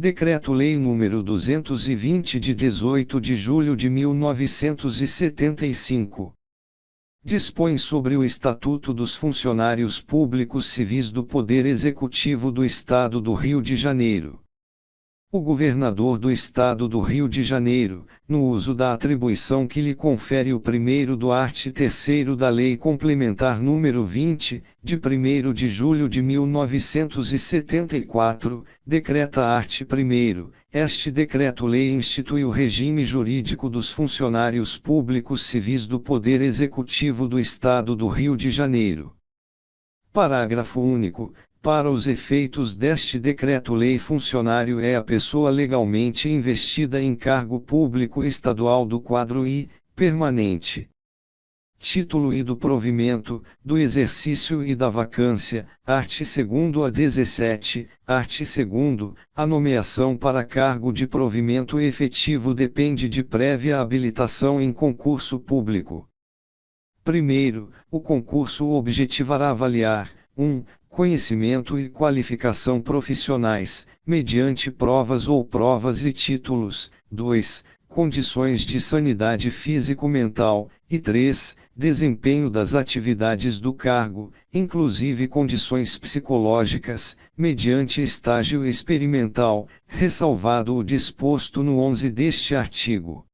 Decreto-Lei nº 220 de 18 de julho de 1975. Dispõe sobre o Estatuto dos Funcionários Públicos Civis do Poder Executivo do Estado do Rio de Janeiro. O governador do Estado do Rio de Janeiro, no uso da atribuição que lhe confere o 1º do art. 3º da Lei Complementar nº 20, de 1º de julho de 1974, decreta art. 1º, este decreto-lei institui o regime jurídico dos funcionários públicos civis do Poder Executivo do Estado do Rio de Janeiro. Parágrafo único. Para os efeitos deste decreto-lei, funcionário é a pessoa legalmente investida em cargo público estadual do quadro I, permanente. Título e do provimento, do exercício e da vacância, art. 2º a 17, art. 2º, a nomeação para cargo de provimento efetivo depende de prévia habilitação em concurso público. Primeiro, o concurso objetivará avaliar: 1. Conhecimento e qualificação profissionais, mediante provas ou provas e títulos. 2. Condições de sanidade físico-mental. E 3. Desempenho das atividades do cargo, inclusive condições psicológicas, mediante estágio experimental, ressalvado o disposto no 11 deste artigo.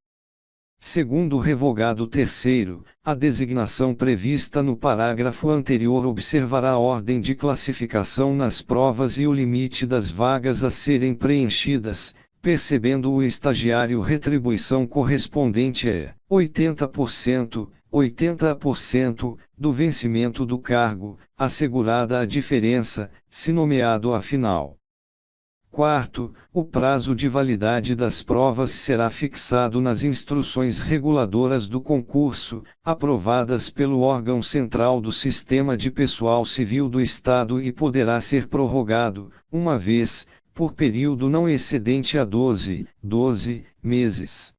Segundo o revogado terceiro, a designação prevista no parágrafo anterior observará a ordem de classificação nas provas e o limite das vagas a serem preenchidas, percebendo o estagiário retribuição correspondente a 80% do vencimento do cargo, assegurada a diferença, se nomeado afinal. Quarto, o prazo de validade das provas será fixado nas instruções reguladoras do concurso, aprovadas pelo órgão central do Sistema de Pessoal Civil do Estado e poderá ser prorrogado, uma vez, por período não excedente a 12 meses.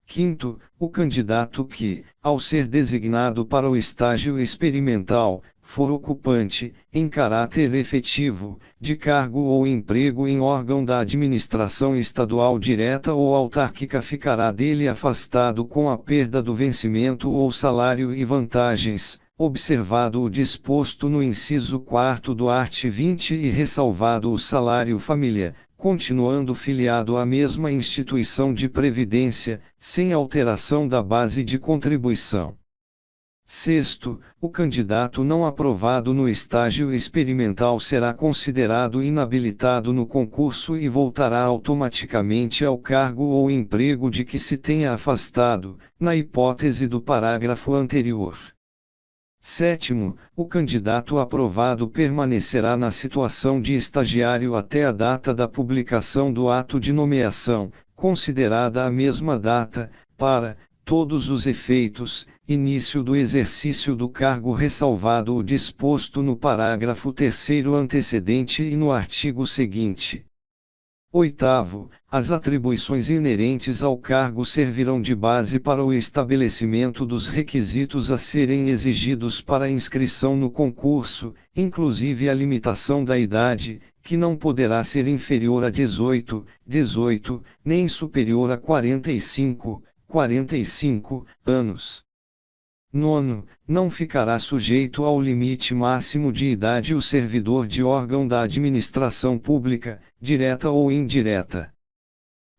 Quinto, o candidato que, ao ser designado para o estágio experimental, for ocupante, em caráter efetivo, de cargo ou emprego em órgão da administração estadual direta ou autárquica ficará dele afastado com a perda do vencimento ou salário e vantagens, observado o disposto no inciso 4º do art. 20 e ressalvado o salário família, continuando filiado à mesma instituição de previdência, sem alteração da base de contribuição. Sexto, o candidato não aprovado no estágio experimental será considerado inabilitado no concurso e voltará automaticamente ao cargo ou emprego de que se tenha afastado, na hipótese do parágrafo anterior. Sétimo, o candidato aprovado permanecerá na situação de estagiário até a data da publicação do ato de nomeação, considerada a mesma data, para todos os efeitos, início do exercício do cargo ressalvado o disposto no parágrafo 3º antecedente e no artigo seguinte. Oitavo, as atribuições inerentes ao cargo servirão de base para o estabelecimento dos requisitos a serem exigidos para inscrição no concurso, inclusive a limitação da idade, que não poderá ser inferior a 18, nem superior a 45 anos. Nono, não ficará sujeito ao limite máximo de idade o servidor de órgão da administração pública, direta ou indireta.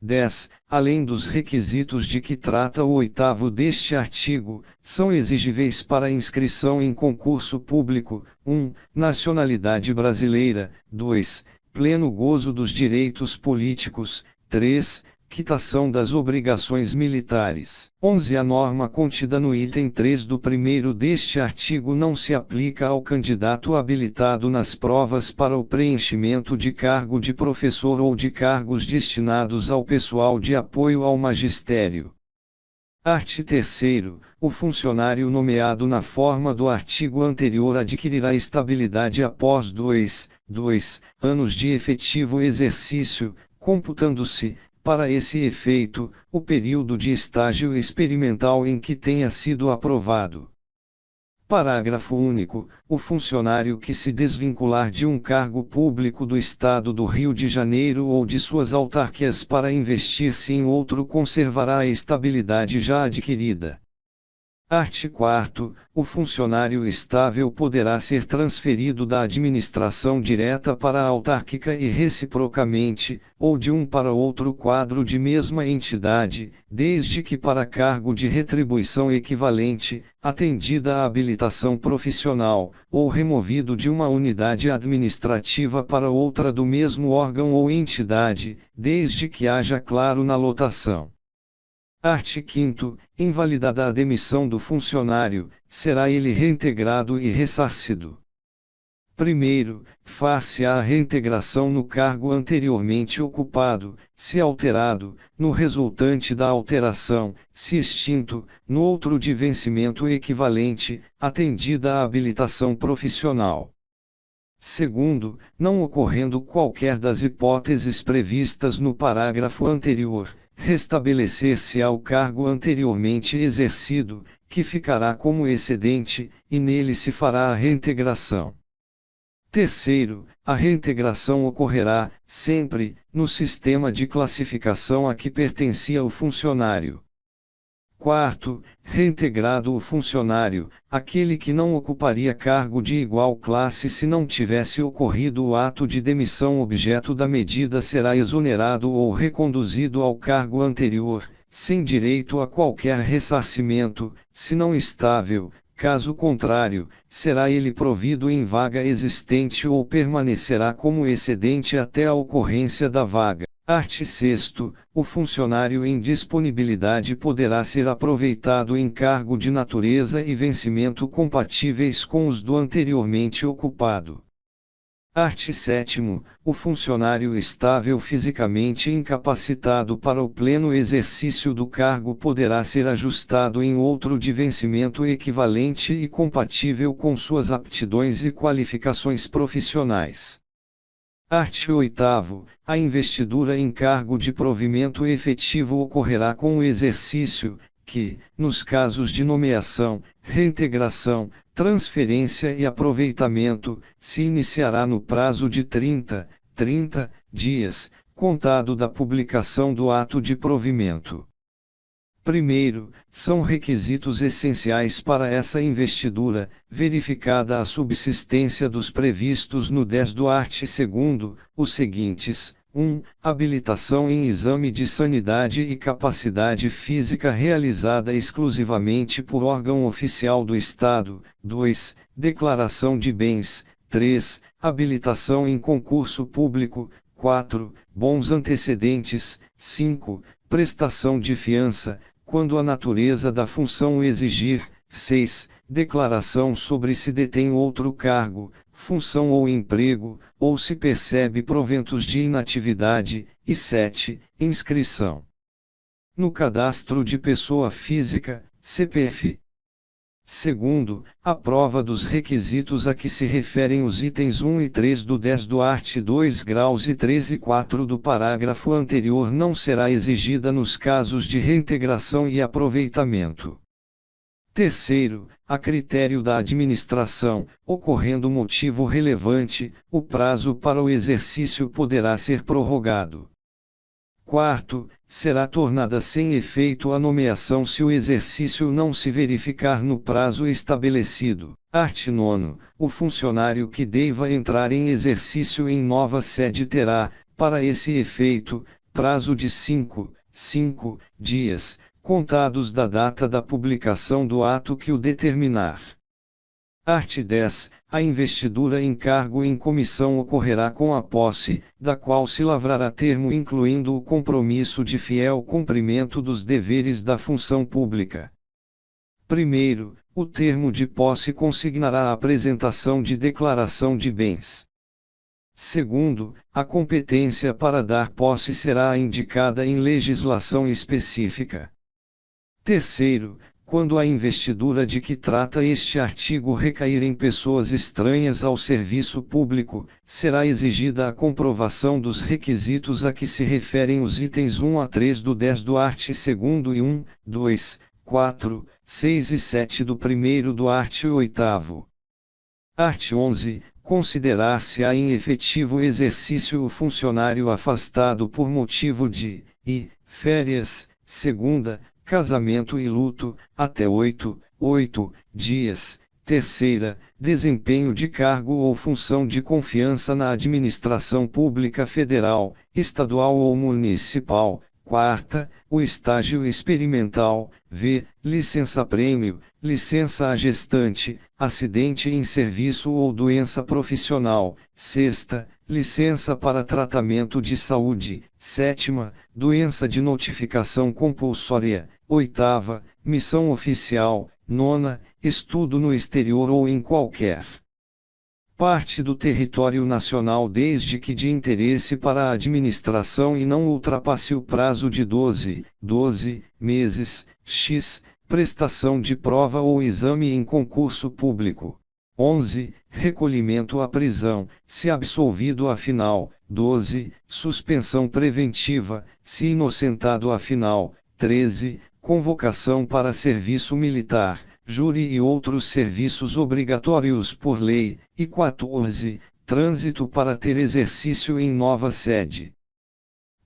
10. Além dos requisitos de que trata o 8º deste artigo, são exigíveis para inscrição em concurso público: 1. Nacionalidade brasileira. 2. Pleno gozo dos direitos políticos. 3. Quitação das obrigações militares. 11. A norma contida no item 3 do 1º deste artigo não se aplica ao candidato habilitado nas provas para o preenchimento de cargo de professor ou de cargos destinados ao pessoal de apoio ao magistério. Art. 3º. O funcionário nomeado na forma do artigo anterior adquirirá estabilidade após 2 anos de efetivo exercício, computando-se, para esse efeito, o período de estágio experimental em que tenha sido aprovado. Parágrafo único. O funcionário que se desvincular de um cargo público do Estado do Rio de Janeiro ou de suas autarquias para investir-se em outro conservará a estabilidade já adquirida. Art. 4º. O funcionário estável poderá ser transferido da administração direta para a autárquica e reciprocamente, ou de um para outro quadro de mesma entidade, desde que para cargo de retribuição equivalente, atendida a habilitação profissional, ou removido de uma unidade administrativa para outra do mesmo órgão ou entidade, desde que haja claro na lotação. Art. 5º. Invalidada a demissão do funcionário, será ele reintegrado e ressarcido. Primeiro, far-se-á a reintegração no cargo anteriormente ocupado, se alterado, no resultante da alteração, se extinto, no outro de vencimento equivalente, atendida a habilitação profissional. Segundo, não ocorrendo qualquer das hipóteses previstas no parágrafo anterior, restabelecer-se-á o cargo anteriormente exercido, que ficará como excedente, e nele se fará a reintegração. Terceiro, a reintegração ocorrerá, sempre, no sistema de classificação a que pertencia o funcionário. Quarto, reintegrado o funcionário, aquele que não ocuparia cargo de igual classe se não tivesse ocorrido o ato de demissão objeto da medida será exonerado ou reconduzido ao cargo anterior, sem direito a qualquer ressarcimento, se não estável, caso contrário, será ele provido em vaga existente ou permanecerá como excedente até a ocorrência da vaga. Art. 6º. O funcionário em disponibilidade poderá ser aproveitado em cargo de natureza e vencimento compatíveis com os do anteriormente ocupado. Art. 7º. O funcionário estável fisicamente incapacitado para o pleno exercício do cargo poderá ser ajustado em outro de vencimento equivalente e compatível com suas aptidões e qualificações profissionais. Art. 8º. A investidura em cargo de provimento efetivo ocorrerá com o exercício, que, nos casos de nomeação, reintegração, transferência e aproveitamento, se iniciará no prazo de 30 dias, contado da publicação do ato de provimento. Primeiro, são requisitos essenciais para essa investidura, verificada a subsistência dos previstos no 10 do art. 2º, os seguintes: 1. Habilitação em exame de sanidade e capacidade física realizada exclusivamente por órgão oficial do Estado. 2. Declaração de bens. 3. Habilitação em concurso público. 4. Bons antecedentes. 5. Prestação de fiança, quando a natureza da função o exigir. 6. Declaração sobre se detém outro cargo, função ou emprego, ou se percebe proventos de inatividade. E 7. Inscrição no cadastro de pessoa física, CPF. Segundo, a prova dos requisitos a que se referem os itens 1 e 3 do 10 do art. 2 graus e 3 e 4 do parágrafo anterior não será exigida nos casos de reintegração e aproveitamento. Terceiro, a critério da administração, ocorrendo motivo relevante, o prazo para o exercício poderá ser prorrogado. Quarto, será tornada sem efeito a nomeação se o exercício não se verificar no prazo estabelecido. Art. 9. O funcionário que deva entrar em exercício em nova sede terá, para esse efeito, prazo de 5 dias, contados da data da publicação do ato que o determinar. Art. 10. A investidura em cargo em comissão ocorrerá com a posse, da qual se lavrará termo incluindo o compromisso de fiel cumprimento dos deveres da função pública. Primeiro, o termo de posse consignará a apresentação de declaração de bens. Segundo, a competência para dar posse será indicada em legislação específica. Terceiro, quando a investidura de que trata este artigo recair em pessoas estranhas ao serviço público, será exigida a comprovação dos requisitos a que se referem os itens 1 a 3 do 10 do art. 2º e 1, 2, 4, 6 e 7 do 1º do art. 8º. Art. 11. Considerar-se-á em efetivo exercício o funcionário afastado por motivo de férias, segunda, casamento e luto, até 8 dias. Terceira, desempenho de cargo ou função de confiança na administração pública federal, estadual ou municipal. Quarta, o estágio experimental, licença-prêmio, licença à gestante, acidente em serviço ou doença profissional. Sexta, licença para tratamento de saúde. Sétima, doença de notificação compulsória. Oitava, missão oficial. Nona, estudo no exterior ou em qualquer parte do território nacional desde que de interesse para a administração e não ultrapasse o prazo de 12 meses, x, prestação de prova ou exame em concurso público. 11. Recolhimento à prisão, se absolvido afinal. 12. Suspensão preventiva, se inocentado afinal. 13. Convocação para serviço militar, júri e outros serviços obrigatórios por lei. E 14. Trânsito para ter exercício em nova sede.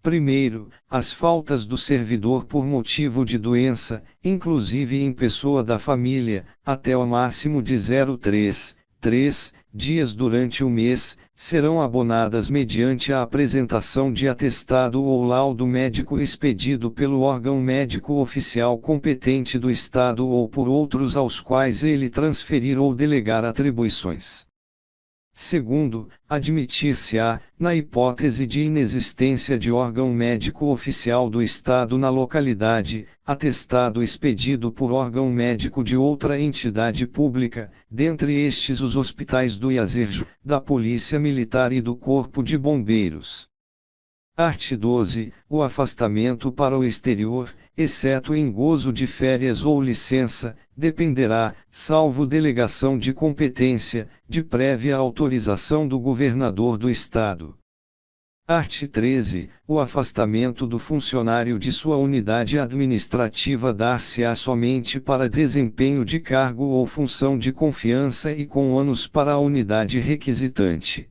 Primeiro, as faltas do servidor por motivo de doença, inclusive em pessoa da família, até o máximo de 3 dias durante o mês, serão abonadas mediante a apresentação de atestado ou laudo médico expedido pelo órgão médico oficial competente do Estado ou por outros aos quais ele transferir ou delegar atribuições. Segundo, admitir-se-á, na hipótese de inexistência de órgão médico oficial do Estado na localidade, atestado expedido por órgão médico de outra entidade pública, dentre estes os hospitais do IASERJ, da Polícia Militar e do Corpo de Bombeiros. Art. 12. O afastamento para o exterior, exceto em gozo de férias ou licença, dependerá, salvo delegação de competência, de prévia autorização do governador do Estado. Art. 13. O afastamento do funcionário de sua unidade administrativa dar-se-á somente para desempenho de cargo ou função de confiança e com ônus para a unidade requisitante.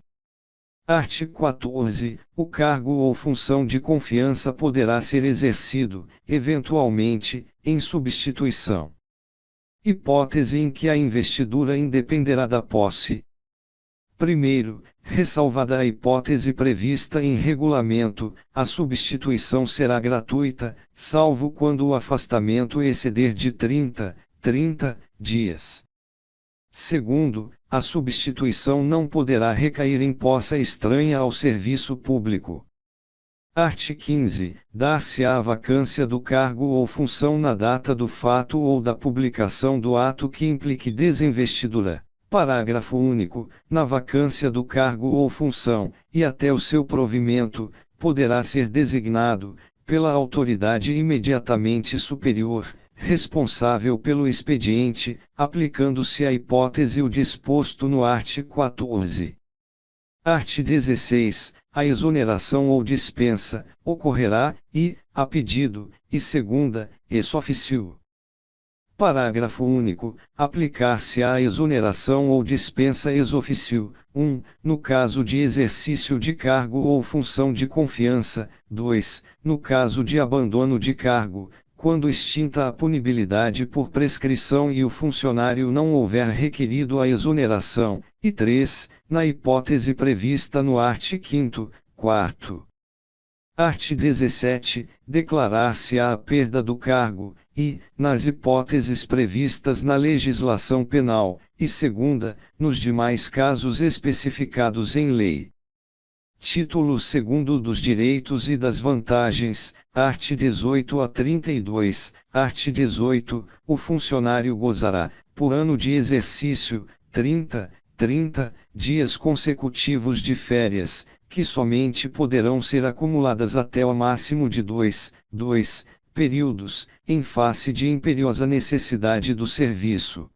Art. 14. O cargo ou função de confiança poderá ser exercido, eventualmente, em substituição. Hipótese em que a investidura independerá da posse. Primeiro, ressalvada a hipótese prevista em regulamento, a substituição será gratuita, salvo quando o afastamento exceder de 30 dias. Segundo, a substituição não poderá recair em posse estranha ao serviço público. Art. 15. Dar-se-á a vacância do cargo ou função na data do fato ou da publicação do ato que implique desinvestidura. Parágrafo único. Na vacância do cargo ou função, e até o seu provimento, poderá ser designado, pela autoridade imediatamente superior, responsável pelo expediente, aplicando-se à hipótese o disposto no art. 14. Art. 16. A exoneração ou dispensa, ocorrerá, a pedido, e segunda, ex officio. Parágrafo único. Aplicar-se-á a exoneração ou dispensa ex officio, 1. No caso de exercício de cargo ou função de confiança, 2. No caso de abandono de cargo, quando extinta a punibilidade por prescrição e o funcionário não houver requerido a exoneração, e 3. Na hipótese prevista no art. 5º, 4º. Art. 17. Declarar-se-á a perda do cargo, e, nas hipóteses previstas na legislação penal, e segunda, nos demais casos especificados em lei. Título 2º dos Direitos e das Vantagens, art. 18 a 32, art. 18, o funcionário gozará, por ano de exercício, 30 dias consecutivos de férias, que somente poderão ser acumuladas até o máximo de 2 períodos, em face de imperiosa necessidade do serviço.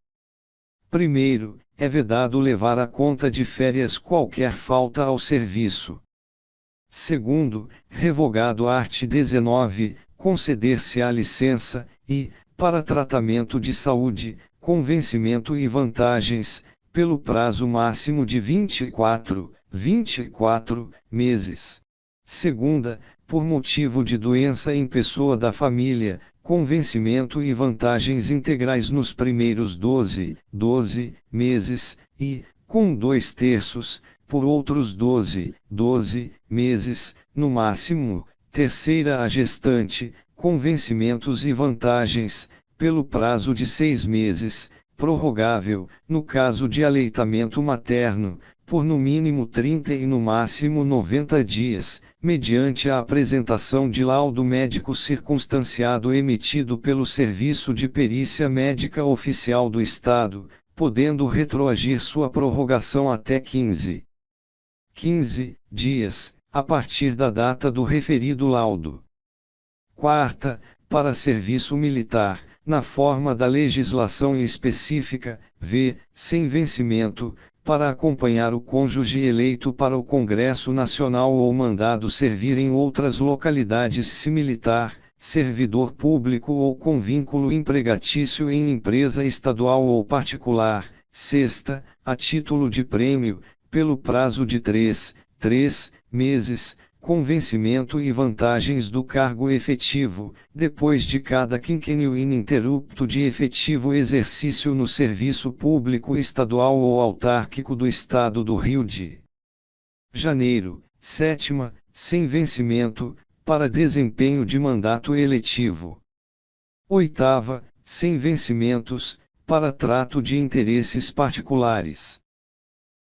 Primeiro, é vedado levar à conta de férias qualquer falta ao serviço. Segundo, revogado art. 19, conceder-se-á licença, e, para tratamento de saúde, com vencimento e vantagens, pelo prazo máximo de 24 meses. Segunda, por motivo de doença em pessoa da família, com vencimento e vantagens integrais nos primeiros 12 meses, e, com 2/3, por outros 12 meses, no máximo. Terceira, a gestante, com vencimentos e vantagens, pelo prazo de 6 meses, prorrogável, no caso de aleitamento materno, por no mínimo 30 e no máximo 90 dias, mediante a apresentação de laudo médico circunstanciado emitido pelo Serviço de Perícia Médica Oficial do Estado, podendo retroagir sua prorrogação até 15 dias, a partir da data do referido laudo. Quarta, para serviço militar, na forma da legislação específica, sem vencimento, para acompanhar o cônjuge eleito para o Congresso Nacional ou mandado servir em outras localidades se militar, servidor público ou com vínculo empregatício em empresa estadual ou particular. Sexta, a título de prêmio, pelo prazo de 3 meses, com vencimento e vantagens do cargo efetivo, depois de cada quinquênio ininterrupto de efetivo exercício no serviço público estadual ou autárquico do Estado do Rio de Janeiro. Sétima, sem vencimento, para desempenho de mandato eletivo. Oitava, sem vencimentos, para trato de interesses particulares.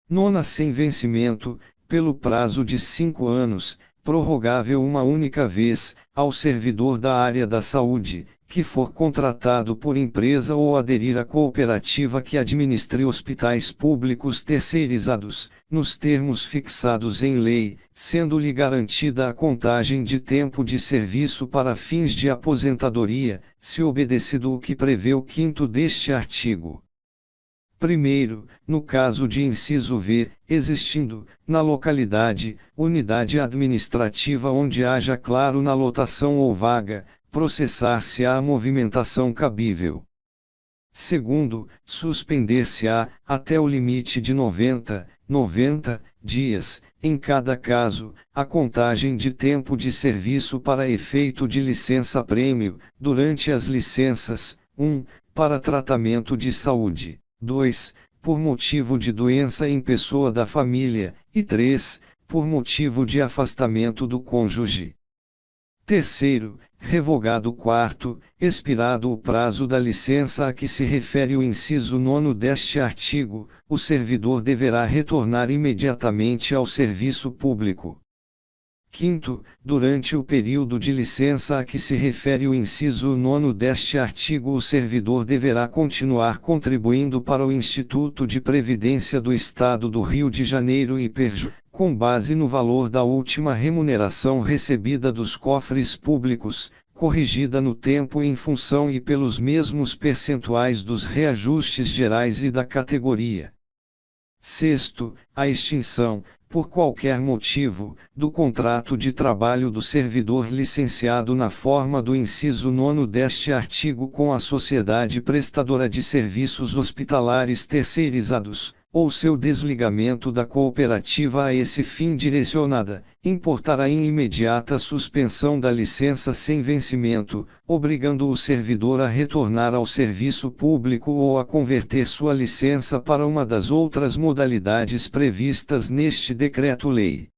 Nona, sem vencimento, pelo prazo de 5 anos, prorrogável uma única vez, ao servidor da área da saúde, que for contratado por empresa ou aderir à cooperativa que administre hospitais públicos terceirizados, nos termos fixados em lei, sendo-lhe garantida a contagem de tempo de serviço para fins de aposentadoria, se obedecido o que prevê o 5º deste artigo. Primeiro, no caso de inciso V, existindo, na localidade, unidade administrativa onde haja claro na lotação ou vaga, processar-se-á a movimentação cabível. Segundo, suspender-se-á, até o limite de 90 dias, em cada caso, a contagem de tempo de serviço para efeito de licença-prêmio, durante as licenças, 1, para tratamento de saúde. 2, por motivo de doença em pessoa da família, e 3, por motivo de afastamento do cônjuge. Terceiro, revogado. Quarto, expirado o prazo da licença a que se refere o inciso 9 deste artigo, o servidor deverá retornar imediatamente ao serviço público. Quinto, durante o período de licença a que se refere o inciso 9 deste artigo, o servidor deverá continuar contribuindo para o Instituto de Previdência do Estado do Rio de Janeiro IPERJ, com base no valor da última remuneração recebida dos cofres públicos, corrigida no tempo em função e pelos mesmos percentuais dos reajustes gerais e da categoria. Sexto, a extinção, por qualquer motivo, do contrato de trabalho do servidor licenciado na forma do inciso 9 deste artigo com a sociedade prestadora de serviços hospitalares terceirizados, ou seu desligamento da cooperativa a esse fim direcionada, importará em imediata suspensão da licença sem vencimento, obrigando o servidor a retornar ao serviço público ou a converter sua licença para uma das outras modalidades previstas neste decreto-lei.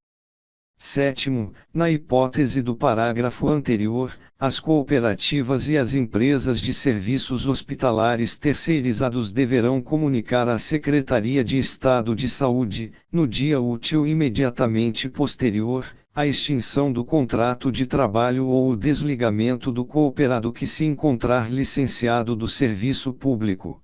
Sétimo, na hipótese do parágrafo anterior, as cooperativas e as empresas de serviços hospitalares terceirizados deverão comunicar à Secretaria de Estado de Saúde, no dia útil imediatamente posterior, a extinção do contrato de trabalho ou o desligamento do cooperado que se encontrar licenciado do serviço público.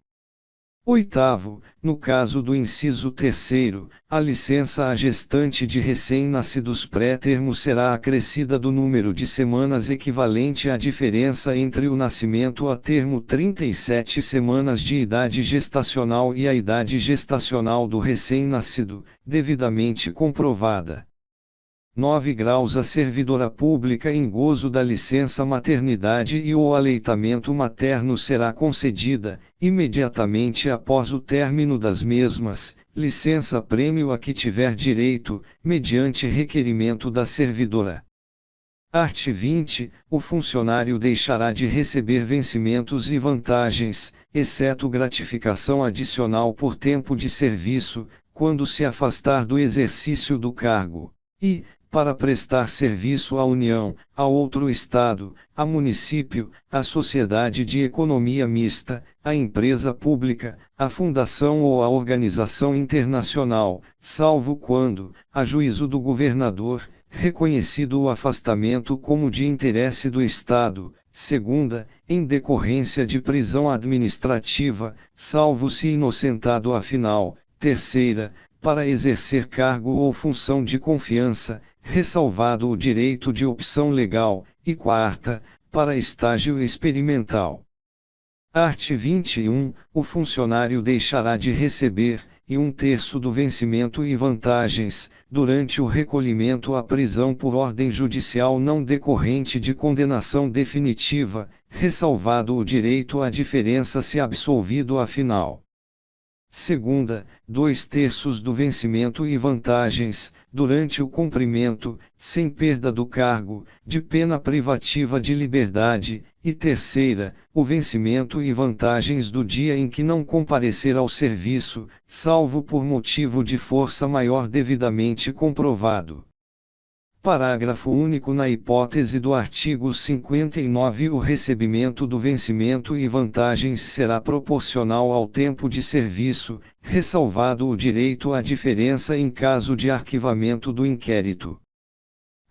Oitavo, no caso do inciso 3º, a licença à gestante de recém-nascidos pré-termo será acrescida do número de semanas equivalente à diferença entre o nascimento a termo 37 semanas de idade gestacional e a idade gestacional do recém-nascido, devidamente comprovada. 9 graus a servidora pública em gozo da licença maternidade e o aleitamento materno será concedida, imediatamente após o término das mesmas, licença-prêmio a que tiver direito, mediante requerimento da servidora. Art. 20. O funcionário deixará de receber vencimentos e vantagens, exceto gratificação adicional por tempo de serviço, quando se afastar do exercício do cargo, e, para prestar serviço à União, a outro Estado, a município, à sociedade de economia mista, à empresa pública, à fundação ou à organização internacional, salvo quando, a juízo do governador, reconhecido o afastamento como de interesse do Estado, segunda, em decorrência de prisão administrativa, salvo se inocentado afinal, terceira, para exercer cargo ou função de confiança, ressalvado o direito de opção legal, e quarta, para estágio experimental. Art. 21. O funcionário deixará de receber, e 1/3 do vencimento e vantagens, durante o recolhimento à prisão por ordem judicial não decorrente de condenação definitiva, ressalvado o direito à diferença se absolvido afinal. Segunda, 2/3 do vencimento e vantagens, durante o cumprimento, sem perda do cargo, de pena privativa de liberdade, e terceira, o vencimento e vantagens do dia em que não comparecer ao serviço, salvo por motivo de força maior devidamente comprovado. Parágrafo único. Na hipótese do artigo 59, o recebimento do vencimento e vantagens será proporcional ao tempo de serviço, ressalvado o direito à diferença em caso de arquivamento do inquérito.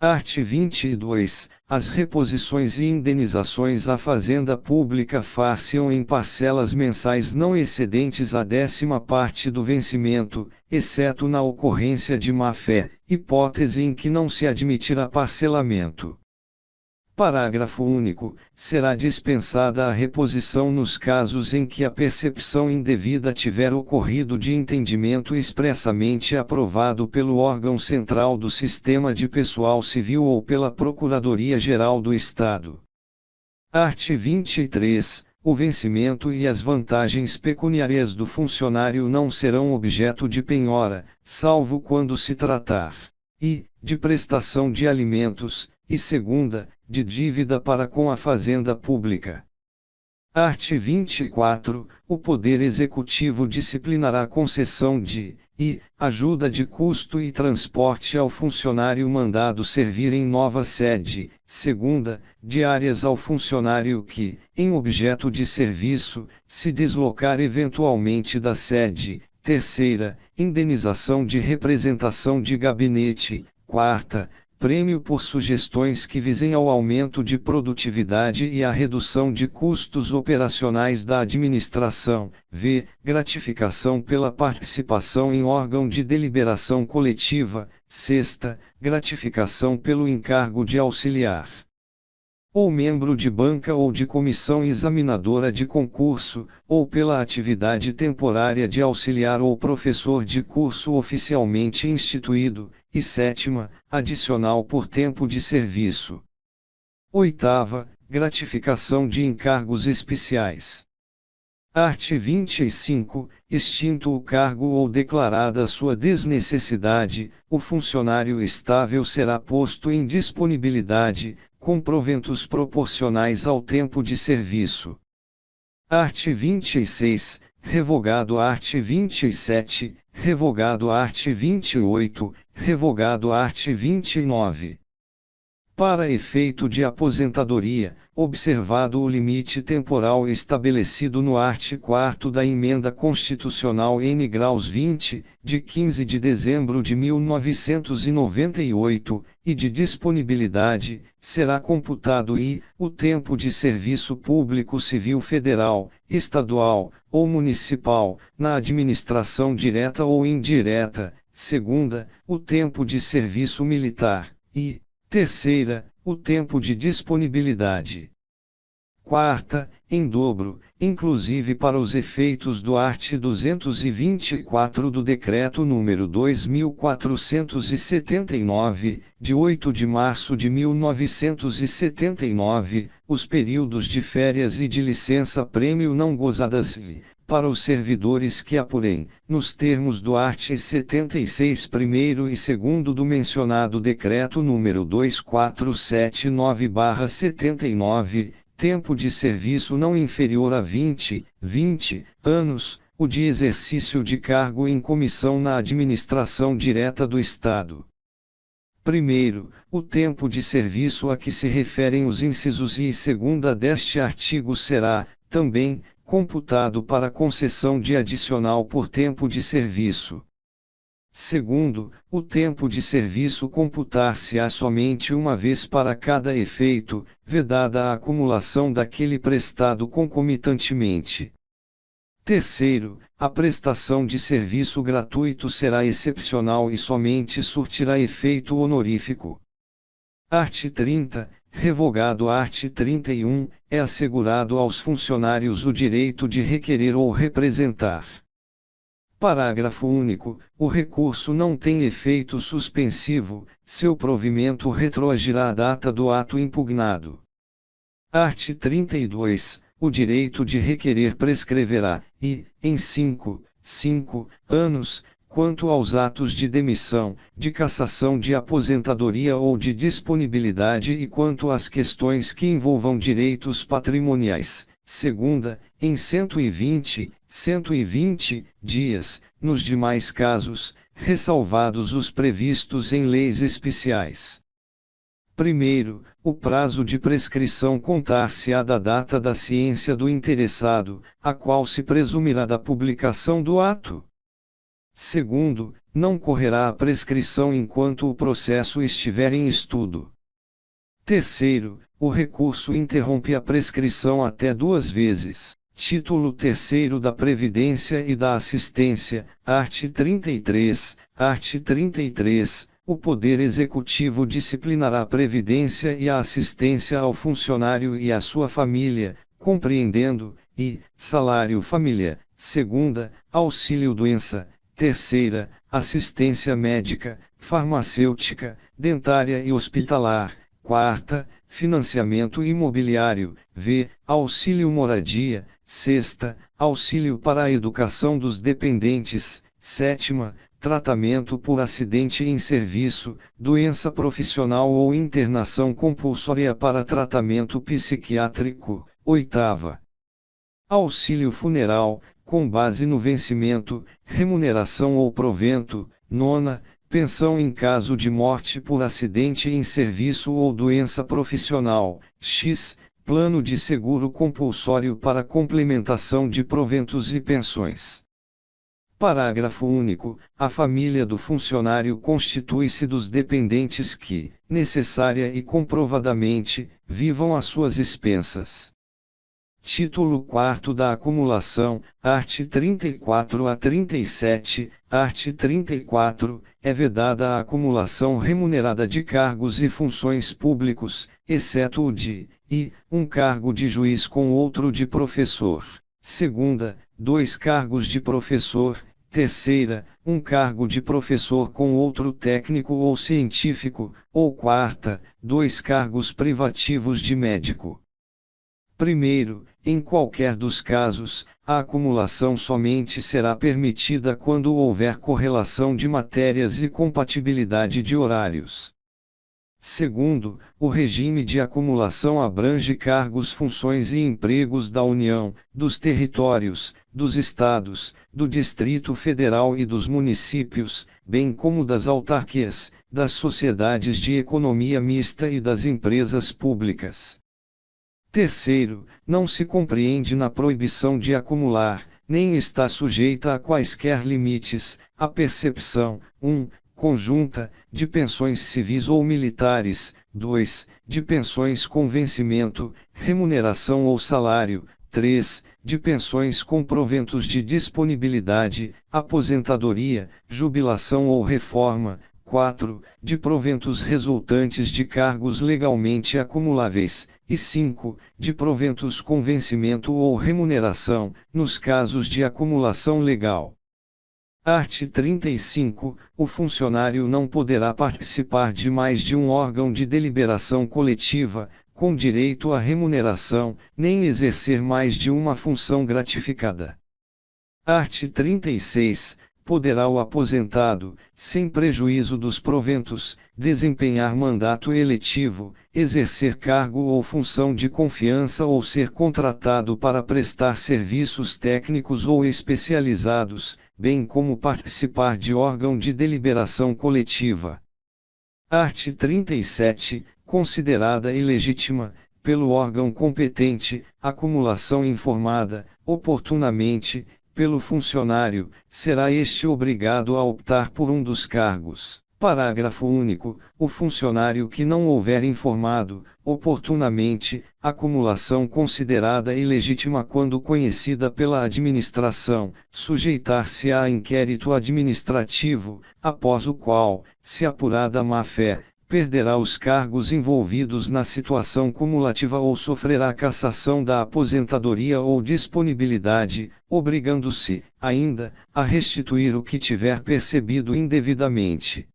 Art. 22. As reposições e indenizações à Fazenda Pública far-se-ão em parcelas mensais não excedentes a 10ª parte do vencimento, exceto na ocorrência de má-fé, hipótese em que não se admitirá parcelamento. Parágrafo único. Será dispensada a reposição nos casos em que a percepção indevida tiver ocorrido de entendimento expressamente aprovado pelo órgão central do Sistema de Pessoal Civil ou pela Procuradoria-Geral do Estado. Art. 23. O vencimento e as vantagens pecuniárias do funcionário não serão objeto de penhora, salvo quando se tratar e de prestação de alimentos, e segunda, de dívida para com a Fazenda Pública. Art. 24. O Poder Executivo disciplinará a concessão de ajuda de custo e transporte ao funcionário mandado servir em nova sede, segunda, diárias ao funcionário que, em objeto de serviço, se deslocar eventualmente da sede, terceira, indenização de representação de gabinete, quarta, prêmio por sugestões que visem ao aumento de produtividade e à redução de custos operacionais da administração, v. gratificação pela participação em órgão de deliberação coletiva, sexta, gratificação pelo encargo de auxiliar ou membro de banca ou de comissão examinadora de concurso, ou pela atividade temporária de auxiliar ou professor de curso oficialmente instituído, e sétima, adicional por tempo de serviço. Oitava, gratificação de encargos especiais. Art. 25. Extinto o cargo ou declarada sua desnecessidade, o funcionário estável será posto em disponibilidade, com proventos proporcionais ao tempo de serviço. Art. 26. Revogado art. 27, revogado art. 28, revogado art. 29. Para efeito de aposentadoria, observado o limite temporal estabelecido no art. 4º da Emenda Constitucional N. graus 20, de 15 de dezembro de 1998, e de disponibilidade, será computado o tempo de serviço público civil federal, estadual, ou municipal, na administração direta ou indireta, segunda, o tempo de serviço militar, e terceira, o tempo de disponibilidade. quarta, em dobro, inclusive para os efeitos do art. 224 do Decreto nº 2479, de 8 de março de 1979, os períodos de férias e de licença-prêmio não gozadas para os servidores que apurem, nos termos do art. 76 primeiro e segundo do mencionado Decreto nº 2479/79, tempo de serviço não inferior a 20 anos, o de exercício de cargo em comissão na administração direta do Estado. Primeiro, o tempo de serviço a que se referem os incisos I e segunda deste artigo será, também, computado para concessão de adicional por tempo de serviço. Segundo, o tempo de serviço computar-se-á somente uma vez para cada efeito, vedada a acumulação daquele prestado concomitantemente. Terceiro, a prestação de serviço gratuito será excepcional e somente surtirá efeito honorífico. Art. 30. Revogado art. 31, é assegurado aos funcionários o direito de requerer ou representar. Parágrafo único. O recurso não tem efeito suspensivo, seu provimento retroagirá à data do ato impugnado. Art. 32. O direito de requerer prescreverá, e, em 5 anos, quanto aos atos de demissão, de cassação de aposentadoria ou de disponibilidade e quanto às questões que envolvam direitos patrimoniais, segunda, em 120 dias, nos demais casos, ressalvados os previstos em leis especiais. Primeiro, o prazo de prescrição contar-se-á da data da ciência do interessado, a qual se presumirá da publicação do ato. Segundo, não correrá a prescrição enquanto o processo estiver em estudo. Terceiro, o recurso interrompe a prescrição até 2 vezes. Título 3º da Previdência e da Assistência, art. 33, art. 33. O Poder Executivo disciplinará a previdência e a assistência ao funcionário e à sua família, compreendendo, e, salário família, segunda, auxílio-doença, terceira, assistência médica, farmacêutica, dentária e hospitalar, quarta, financiamento imobiliário, auxílio moradia, sexta, auxílio para a educação dos dependentes, sétima, tratamento por acidente em serviço, doença profissional ou internação compulsória para tratamento psiquiátrico, oitava. Auxílio funeral, com base no vencimento, remuneração ou provento, nona, pensão em caso de morte por acidente em serviço ou doença profissional, plano de seguro compulsório para complementação de proventos e pensões. Parágrafo único. A família do funcionário constitui-se dos dependentes que, necessária e comprovadamente, vivam às suas expensas. Título 4º da acumulação, art. 34 a 37, art. 34, é vedada a acumulação remunerada de cargos e funções públicos, exceto o de, um cargo de juiz com outro de professor. Segunda, 2 cargos de professor. Terceira, um cargo de professor com outro técnico ou científico, ou quarta, 2 cargos privativos de médico. Primeiro, em qualquer dos casos, a acumulação somente será permitida quando houver correlação de matérias e compatibilidade de horários. Segundo, o regime de acumulação abrange cargos, funções e empregos da União, dos territórios, dos estados, do Distrito Federal e dos municípios, bem como das autarquias, das sociedades de economia mista e das empresas públicas. Terceiro, não se compreende na proibição de acumular, nem está sujeita a quaisquer limites, a percepção, 1. Conjunta, de pensões civis ou militares, 2. De pensões com vencimento, remuneração ou salário, 3. De pensões com proventos de disponibilidade, aposentadoria, jubilação ou reforma, 4. De proventos resultantes de cargos legalmente acumuláveis, e 5. De proventos com vencimento ou remuneração, nos casos de acumulação legal. Art. 35. O funcionário não poderá participar de mais de um órgão de deliberação coletiva, com direito à remuneração, nem exercer mais de uma função gratificada. Art. 36. Poderá o aposentado, sem prejuízo dos proventos, desempenhar mandato eletivo, exercer cargo ou função de confiança ou ser contratado para prestar serviços técnicos ou especializados, bem como participar de órgão de deliberação coletiva. Art. 37. Considerada ilegítima, pelo órgão competente, acumulação informada, oportunamente, pelo funcionário, será este obrigado a optar por um dos cargos. Parágrafo único. O funcionário que não houver informado, oportunamente, acumulação considerada ilegítima quando conhecida pela administração, sujeitar-se-á a inquérito administrativo, após o qual, se apurada má-fé, perderá os cargos envolvidos na situação cumulativa ou sofrerá cassação da aposentadoria ou disponibilidade, obrigando-se, ainda, a restituir o que tiver percebido indevidamente.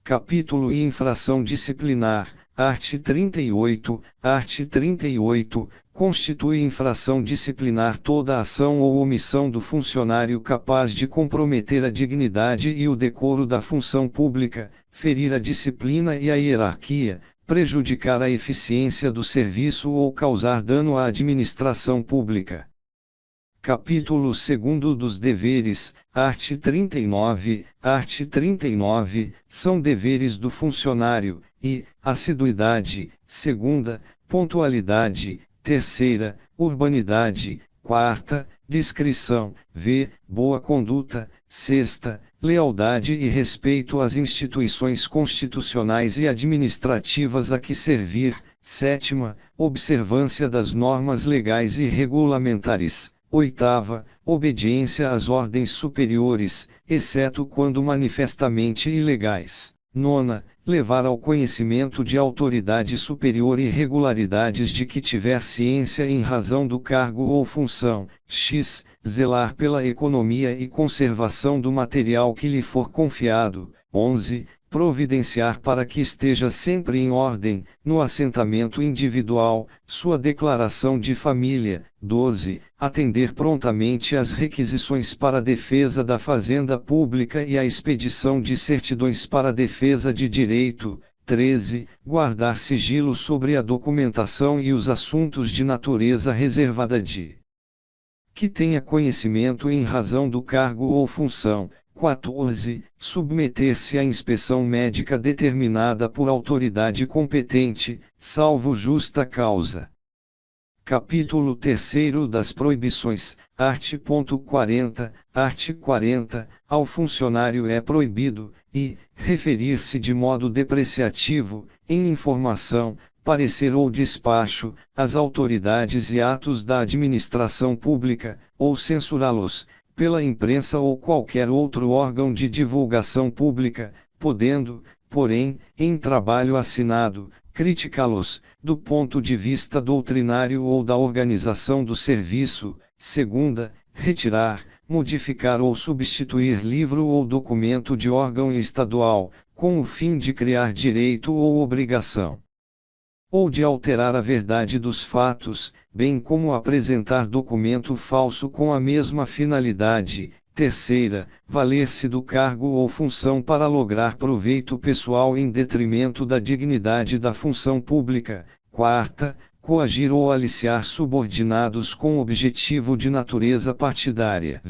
Capítulo e infração disciplinar, art. 38. Art. 38. Constitui infração disciplinar toda ação ou omissão do funcionário capaz de comprometer a dignidade e o decoro da função pública, ferir a disciplina e a hierarquia, prejudicar a eficiência do serviço ou causar dano à administração pública. Capítulo 2 dos deveres, art. 39. Art. 39. São deveres do funcionário, e, assiduidade, segunda, pontualidade, terceira, urbanidade, quarta, discrição, boa conduta, sexta, lealdade e respeito às instituições constitucionais e administrativas a que servir, sétima, observância das normas legais e regulamentares, oitava, obediência às ordens superiores, exceto quando manifestamente ilegais. Nona, levar ao conhecimento de autoridade superior irregularidades de que tiver ciência em razão do cargo ou função. X. Zelar pela economia e conservação do material que lhe for confiado. 11. Providenciar para que esteja sempre em ordem, no assentamento individual, sua declaração de família. 12. Atender prontamente às requisições para a defesa da fazenda pública e a expedição de certidões para a defesa de direito. 13. Guardar sigilo sobre a documentação e os assuntos de natureza reservada de que tenha conhecimento em razão do cargo ou função. 14. Submeter-se à inspeção médica determinada por autoridade competente, salvo justa causa. Capítulo 3 das proibições, art. 40. Art. 40. Ao funcionário é proibido, e, referir-se de modo depreciativo, em informação, parecer ou despacho, às autoridades e atos da administração pública, ou censurá-los, pela imprensa ou qualquer outro órgão de divulgação pública, podendo, porém, em trabalho assinado, criticá-los, do ponto de vista doutrinário ou da organização do serviço. Segunda, retirar, modificar ou substituir livro ou documento de órgão estadual, com o fim de criar direito ou obrigação, ou de alterar a verdade dos fatos, bem como apresentar documento falso com a mesma finalidade. Terceira, valer-se do cargo ou função para lograr proveito pessoal em detrimento da dignidade da função pública. Quarta, coagir ou aliciar subordinados com objetivo de natureza partidária.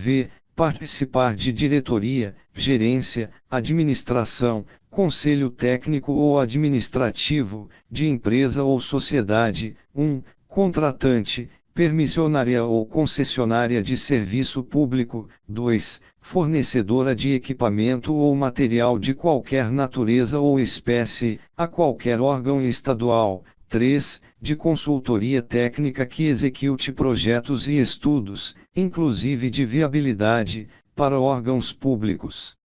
Participar de diretoria, gerência, administração, conselho técnico ou administrativo, de empresa ou sociedade. 1. Contratante, permissionária ou concessionária de serviço público. 2. Fornecedora de equipamento ou material de qualquer natureza ou espécie, a qualquer órgão estadual. 3. De consultoria técnica que execute projetos e estudos, inclusive de viabilidade, para órgãos públicos.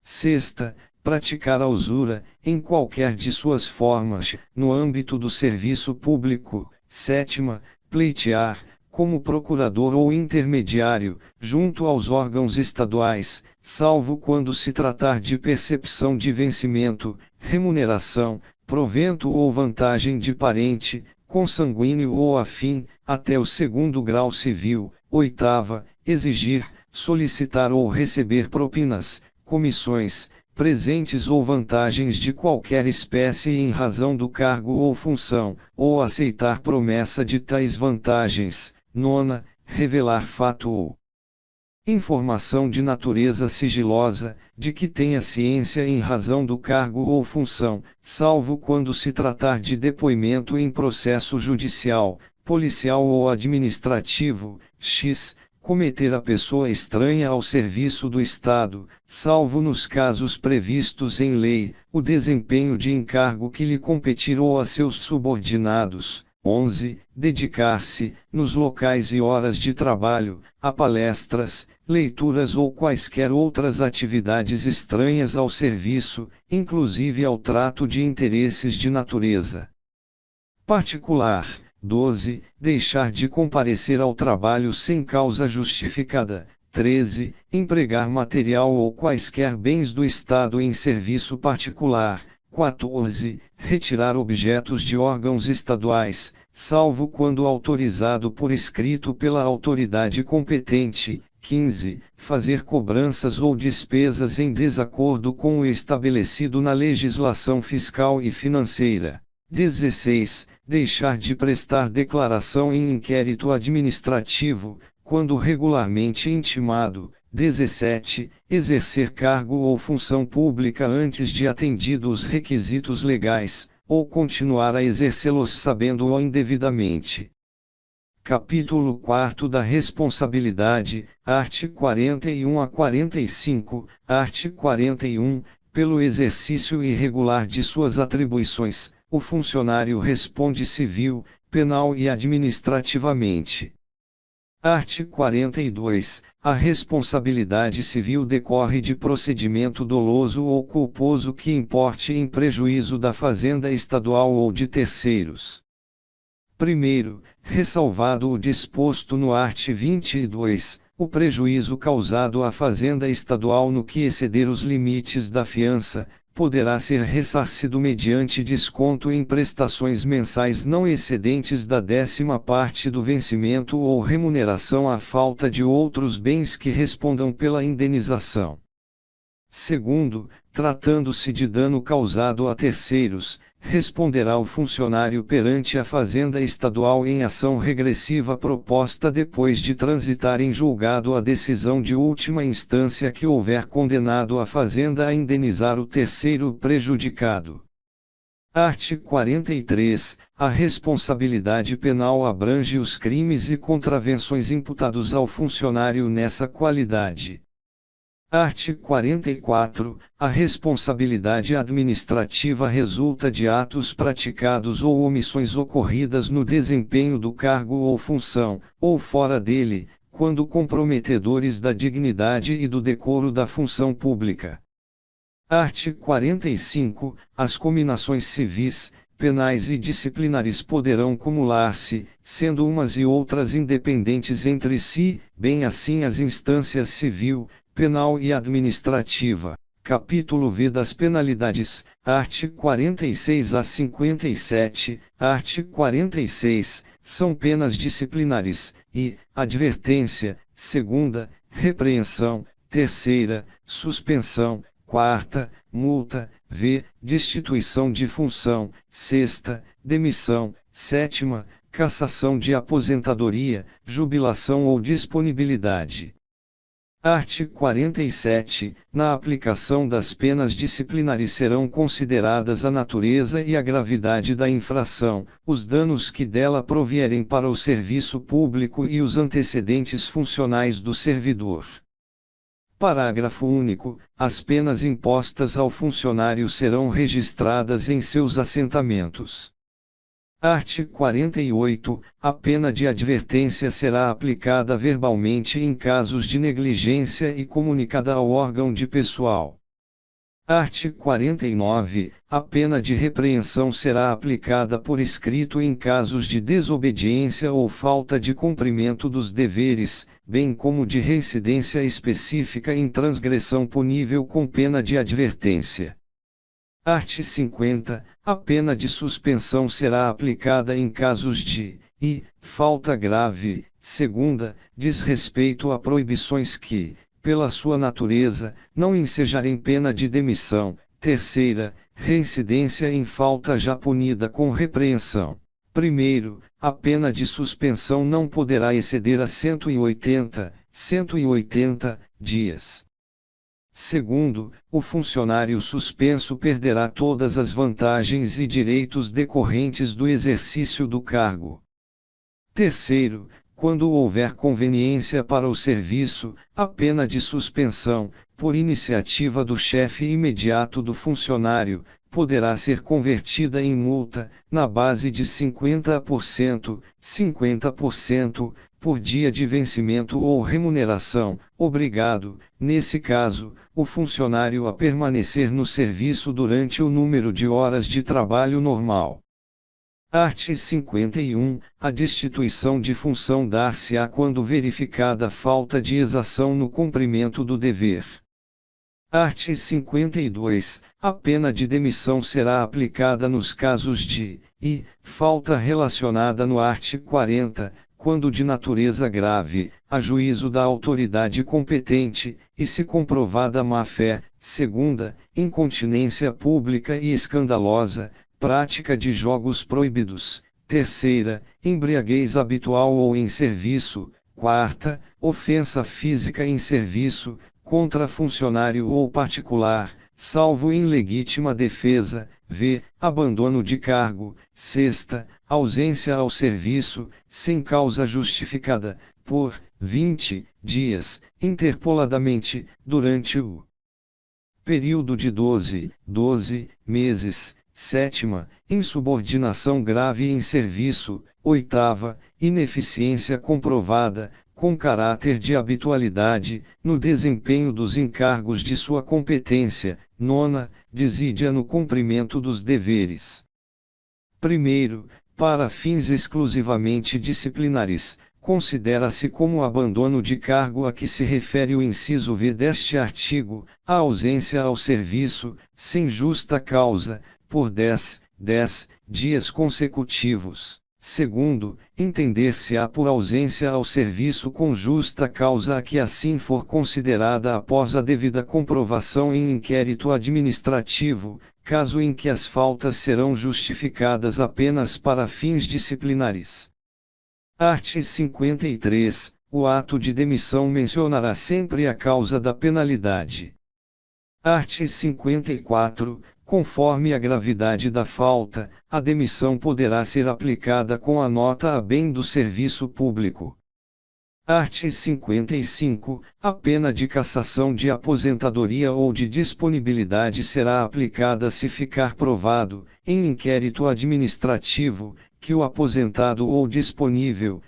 Sexta, praticar a usura, em qualquer de suas formas, no âmbito do serviço público. 7ª, pleitear, como procurador ou intermediário, junto aos órgãos estaduais, salvo quando se tratar de percepção de vencimento, remuneração, provento ou vantagem de parente, consanguíneo ou afim, até o 2º grau civil. 8ª, exigir, solicitar ou receber propinas, comissões, presentes ou vantagens de qualquer espécie em razão do cargo ou função, ou aceitar promessa de tais vantagens. 9ª, revelar fato ou informação de natureza sigilosa, de que tenha ciência em razão do cargo ou função, salvo quando se tratar de depoimento em processo judicial, policial ou administrativo. X. Cometer a pessoa estranha ao serviço do Estado, salvo nos casos previstos em lei, o desempenho de encargo que lhe competir ou a seus subordinados. 11. Dedicar-se, nos locais e horas de trabalho, a palestras, leituras ou quaisquer outras atividades estranhas ao serviço, inclusive ao trato de interesses de natureza particular. 12. Deixar de comparecer ao trabalho sem causa justificada. 13. Empregar material ou quaisquer bens do Estado em serviço particular. 14. Retirar objetos de órgãos estaduais, salvo quando autorizado por escrito pela autoridade competente. 15. Fazer cobranças ou despesas em desacordo com o estabelecido na legislação fiscal e financeira. 16. Deixar de prestar declaração em inquérito administrativo, quando regularmente intimado. 17. Exercer cargo ou função pública antes de atendido os requisitos legais, ou continuar a exercê-los sabendo-o indevidamente. Capítulo 4 da responsabilidade, art. 41 a 45, art. 41, pelo exercício irregular de suas atribuições, o funcionário responde civil, penal e administrativamente. Art. 42. A responsabilidade civil decorre de procedimento doloso ou culposo que importe em prejuízo da fazenda estadual ou de terceiros. Primeiro, ressalvado o disposto no art. 22, o prejuízo causado à fazenda estadual no que exceder os limites da fiança, poderá ser ressarcido mediante desconto em prestações mensais não excedentes da 10ª parte do vencimento ou remuneração à falta de outros bens que respondam pela indenização. Segundo, tratando-se de dano causado a terceiros, responderá o funcionário perante a Fazenda Estadual em ação regressiva proposta depois de transitar em julgado a decisão de última instância que houver condenado a Fazenda a indenizar o terceiro prejudicado. Art. 43. A responsabilidade penal abrange os crimes e contravenções imputados ao funcionário nessa qualidade. Art. 44. A responsabilidade administrativa resulta de atos praticados ou omissões ocorridas no desempenho do cargo ou função, ou fora dele, quando comprometedores da dignidade e do decoro da função pública. Art. 45. As cominações civis, penais e disciplinares poderão cumular-se, sendo umas e outras independentes entre si, bem assim as instâncias civil, penal e administrativa. Capítulo V das penalidades, art. 46 a 57, art. 46, são penas disciplinares, e, advertência, segunda, repreensão, terceira, suspensão, quarta, multa, v, destituição de função, sexta, demissão, sétima, cassação de aposentadoria, jubilação ou disponibilidade. Art. 47. Na aplicação das penas disciplinares serão consideradas a natureza e a gravidade da infração, os danos que dela provierem para o serviço público e os antecedentes funcionais do servidor. Parágrafo único. As penas impostas ao funcionário serão registradas em seus assentamentos. Art. 48. A pena de advertência será aplicada verbalmente em casos de negligência e comunicada ao órgão de pessoal. Art. 49. A pena de repreensão será aplicada por escrito em casos de desobediência ou falta de cumprimento dos deveres, bem como de reincidência específica em transgressão punível com pena de advertência. Art. 50. A pena de suspensão será aplicada em casos de falta grave, segunda, diz respeito a proibições que, pela sua natureza, não ensejarem pena de demissão, terceira, reincidência em falta já punida com repreensão. Primeiro, a pena de suspensão não poderá exceder a 180 dias. Segundo, o funcionário suspenso perderá todas as vantagens e direitos decorrentes do exercício do cargo. Terceiro, quando houver conveniência para o serviço, a pena de suspensão, por iniciativa do chefe imediato do funcionário, poderá ser convertida em multa, na base de 50%, por dia de vencimento ou remuneração, obrigado, nesse caso, o funcionário a permanecer no serviço durante o número de horas de trabalho normal. Art. 51. A destituição de função dar-se-á quando verificada falta de exação no cumprimento do dever. Art. 52. A pena de demissão será aplicada nos casos de falta relacionada no art. 40, quando de natureza grave, a juízo da autoridade competente, e se comprovada má-fé, segunda, incontinência pública e escandalosa, prática de jogos proibidos, terceira, embriaguez habitual ou em serviço, quarta, ofensa física em serviço, contra funcionário ou particular, salvo em legítima defesa, v. abandono de cargo, sexta, ausência ao serviço, sem causa justificada, por 20 dias, interpoladamente, durante o período de 12 meses. Sétima, insubordinação grave em serviço. Oitava, ineficiência comprovada, com caráter de habitualidade, no desempenho dos encargos de sua competência. Nona, desídia no cumprimento dos deveres. Primeiro, para fins exclusivamente disciplinares, considera-se como abandono de cargo a que se refere o inciso V deste artigo, a ausência ao serviço, sem justa causa, por 10 dias consecutivos. Segundo, entender-se-á por ausência ao serviço com justa causa a que assim for considerada após a devida comprovação em inquérito administrativo, caso em que as faltas serão justificadas apenas para fins disciplinares. Art. 53. O ato de demissão mencionará sempre a causa da penalidade. Art. 54. Conforme a gravidade da falta, a demissão poderá ser aplicada com a nota a bem do serviço público. Art. 55. A pena de cassação de aposentadoria ou de disponibilidade será aplicada se ficar provado, em inquérito administrativo, que o aposentado ou disponível,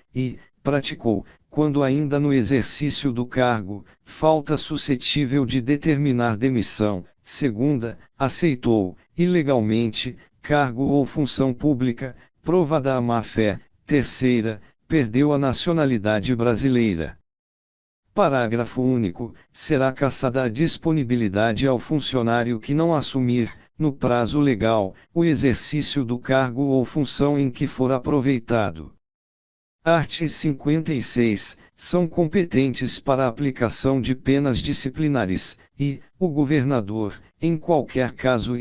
praticou, quando ainda no exercício do cargo, falta suscetível de determinar demissão. Segunda, aceitou, ilegalmente, cargo ou função pública, provada a má-fé. Terceira, perdeu a nacionalidade brasileira. Parágrafo único. Será cassada a disponibilidade ao funcionário que não assumir, no prazo legal, o exercício do cargo ou função em que for aproveitado. Art. 56. São competentes para a aplicação de penas disciplinares, o governador, em qualquer caso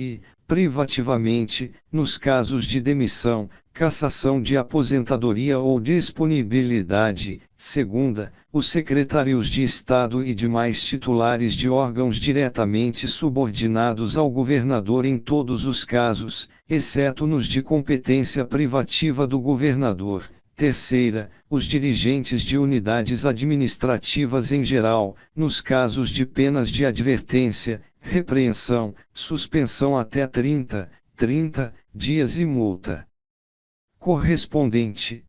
privativamente, nos casos de demissão, cassação de aposentadoria ou disponibilidade. Segunda, os secretários de Estado e demais titulares de órgãos diretamente subordinados ao governador em todos os casos, exceto nos de competência privativa do governador. Terceira, os dirigentes de unidades administrativas em geral, nos casos de penas de advertência, repreensão, suspensão até 30 dias e multa correspondente.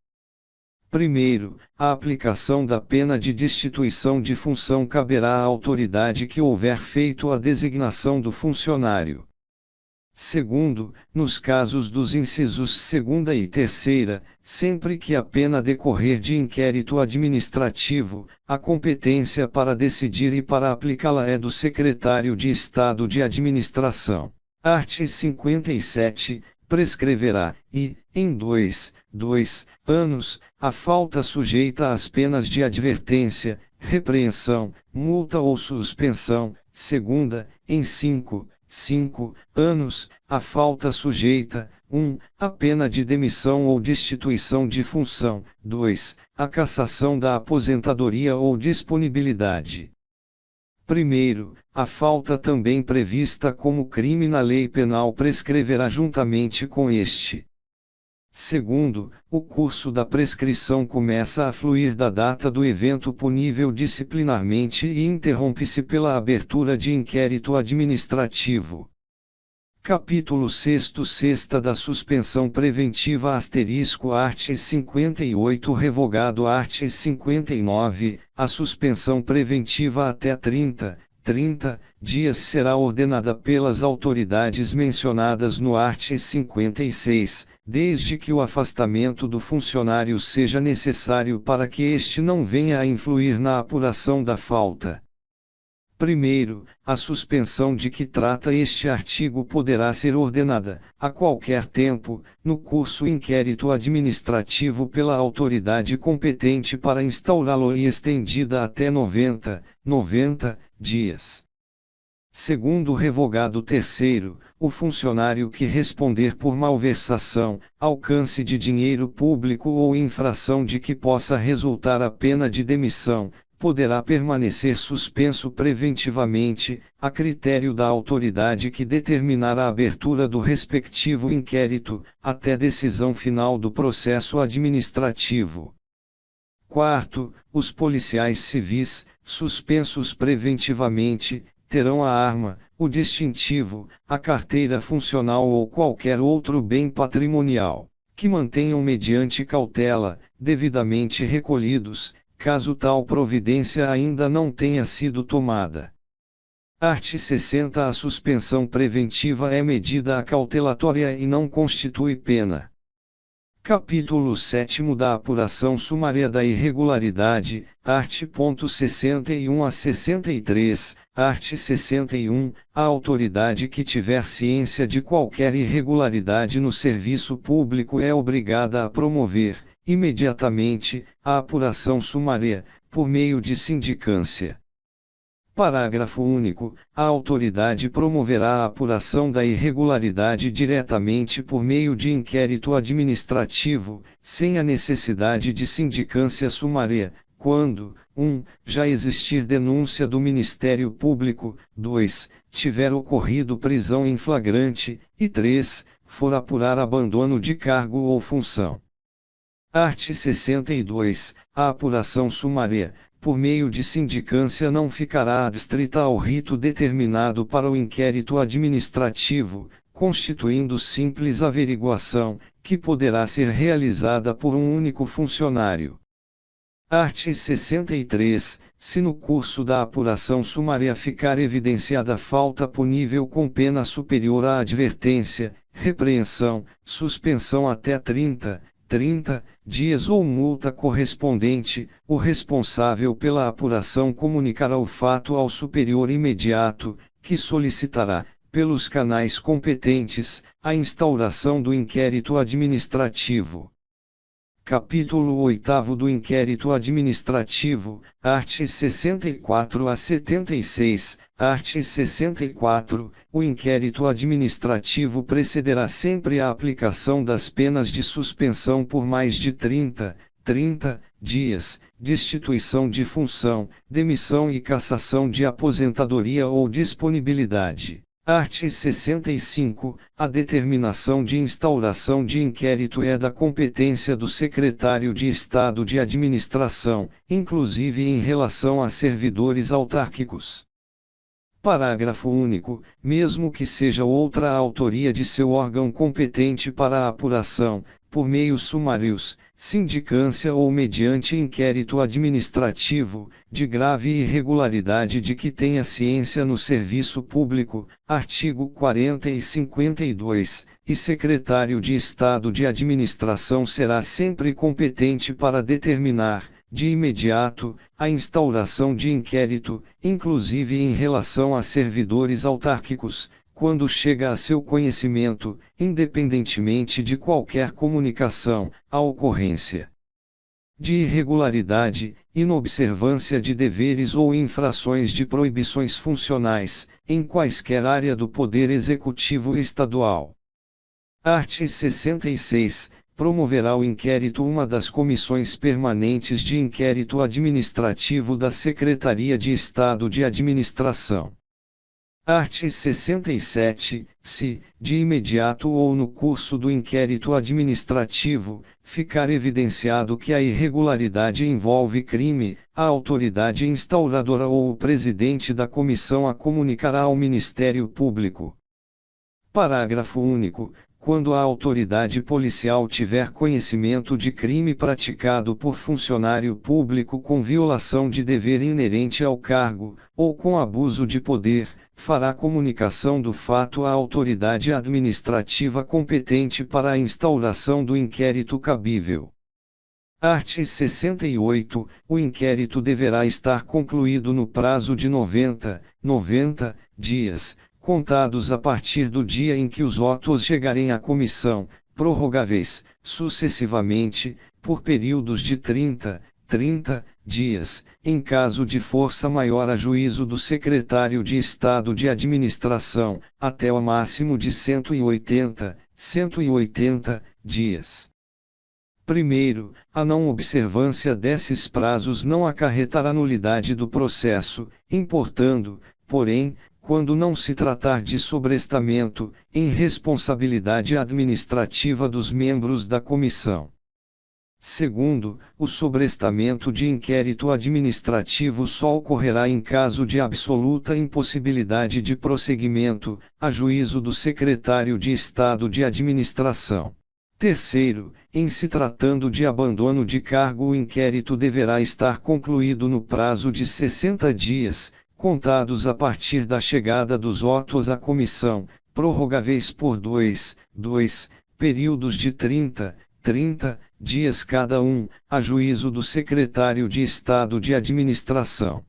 Primeiro, a aplicação da pena de destituição de função caberá à autoridade que houver feito a designação do funcionário. Segundo, nos casos dos incisos 2ª e 3ª, sempre que a pena decorrer de inquérito administrativo, a competência para decidir e para aplicá-la é do Secretário de Estado de Administração. Art. 57, prescreverá, e, em 2 anos, a falta sujeita às penas de advertência, repreensão, multa ou suspensão. Segunda, em 5 anos, a falta sujeita, 1. A pena de demissão ou destituição de função, 2. A cassação da aposentadoria ou disponibilidade. Primeiro, a falta também prevista como crime na lei penal prescreverá juntamente com este. Segundo, o curso da prescrição começa a fluir da data do evento punível disciplinarmente e interrompe-se pela abertura de inquérito administrativo. Capítulo 6º Sexta da suspensão preventiva art. 58 revogado art. 59, a suspensão preventiva até 30 dias será ordenada pelas autoridades mencionadas no art. 56, desde que o afastamento do funcionário seja necessário para que este não venha a influir na apuração da falta. Primeiro, a suspensão de que trata este artigo poderá ser ordenada, a qualquer tempo, no curso inquérito administrativo pela autoridade competente para instaurá-lo e estendida até 90 dias. Segundo revogado terceiro, o funcionário que responder por malversação, alcance de dinheiro público ou infração de que possa resultar a pena de demissão, poderá permanecer suspenso preventivamente, a critério da autoridade que determinar a abertura do respectivo inquérito, até decisão final do processo administrativo. Quarto, os policiais civis, suspensos preventivamente, terão a arma, o distintivo, a carteira funcional ou qualquer outro bem patrimonial, que mantenham mediante cautela, devidamente recolhidos, caso tal providência ainda não tenha sido tomada. Art. 60 A suspensão preventiva é medida acautelatória e não constitui pena. Capítulo 7º da apuração sumária da irregularidade, art. 61 a 63, art. 61, a autoridade que tiver ciência de qualquer irregularidade no serviço público é obrigada a promover, imediatamente, a apuração sumária, por meio de sindicância. Parágrafo único. A autoridade promoverá a apuração da irregularidade diretamente por meio de inquérito administrativo, sem a necessidade de sindicância sumária, quando, 1. Já existir denúncia do Ministério Público, 2. Tiver ocorrido prisão em flagrante, e 3. For apurar abandono de cargo ou função. Art. 62. A apuração sumária, por meio de sindicância não ficará adstrita ao rito determinado para o inquérito administrativo, constituindo simples averiguação, que poderá ser realizada por um único funcionário. Art. 63. Se no curso da apuração sumária ficar evidenciada falta punível com pena superior à advertência, repreensão, suspensão até 30 dias ou multa correspondente, o responsável pela apuração comunicará o fato ao superior imediato, que solicitará, pelos canais competentes, a instauração do inquérito administrativo. Capítulo 8º do inquérito administrativo, art. 64 a 76, art. 64, o inquérito administrativo precederá sempre a aplicação das penas de suspensão por mais de 30 dias, destituição de função, demissão e cassação de aposentadoria ou disponibilidade. Art. 65. A determinação de instauração de inquérito é da competência do Secretário de Estado de Administração, inclusive em relação a servidores autárquicos. Parágrafo único. Mesmo que seja outra a autoria de seu órgão competente para a apuração, por meios sumários, sindicância ou mediante inquérito administrativo, de grave irregularidade de que tenha ciência no serviço público, artigo 40 e 52, e secretário de Estado de Administração será sempre competente para determinar, de imediato, a instauração de inquérito, inclusive em relação a servidores autárquicos, quando chega a seu conhecimento, independentemente de qualquer comunicação, a ocorrência de irregularidade, inobservância de deveres ou infrações de proibições funcionais, em quaisquer área do Poder Executivo Estadual. Art. 66. Promoverá o inquérito uma das comissões permanentes de inquérito administrativo da Secretaria de Estado de Administração. Art. 67. Se, de imediato ou no curso do inquérito administrativo, ficar evidenciado que a irregularidade envolve crime, a autoridade instauradora ou o presidente da comissão a comunicará ao Ministério Público. Parágrafo único. Quando a autoridade policial tiver conhecimento de crime praticado por funcionário público com violação de dever inerente ao cargo, ou com abuso de poder, fará comunicação do fato à autoridade administrativa competente para a instauração do inquérito cabível. Art. 68. O inquérito deverá estar concluído no prazo de 90 dias, contados a partir do dia em que os autos chegarem à comissão, prorrogáveis, sucessivamente, por períodos de 30 dias, em caso de força maior a juízo do Secretário de Estado de Administração, até o máximo de 180 dias. Primeiro, a não observância desses prazos não acarretará nulidade do processo, importando, porém, quando não se tratar de sobrestamento, em responsabilidade administrativa dos membros da comissão. Segundo, o sobrestamento de inquérito administrativo só ocorrerá em caso de absoluta impossibilidade de prosseguimento, a juízo do Secretário de Estado de Administração. Terceiro, em se tratando de abandono de cargo, o inquérito deverá estar concluído no prazo de 60 dias, contados a partir da chegada dos autos à comissão, prorrogáveis por dois períodos de 30 dias cada um, a juízo do Secretário de Estado de Administração.